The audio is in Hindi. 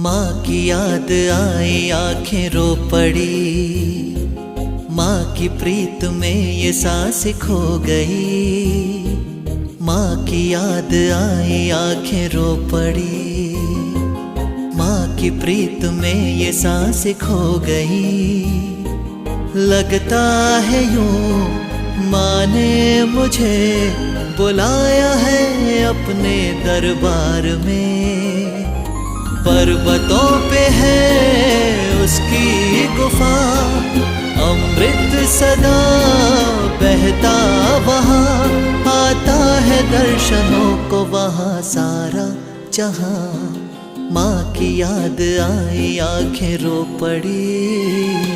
माँ की याद आई आंखें रो पड़ी, माँ की प्रीत में ये सांस खो गई। माँ की याद आई आंखें रो पड़ी, माँ की प्रीत में ये सांस खो गई। लगता है यूं माँ ने मुझे बुलाया है अपने दरबार में। पर्वतों पे है उसकी गुफा, अमृत सदा बहता वहाँ। आता है दर्शनों को वहाँ सारा जहाँ। माँ की याद आई आंखें रो पड़ी।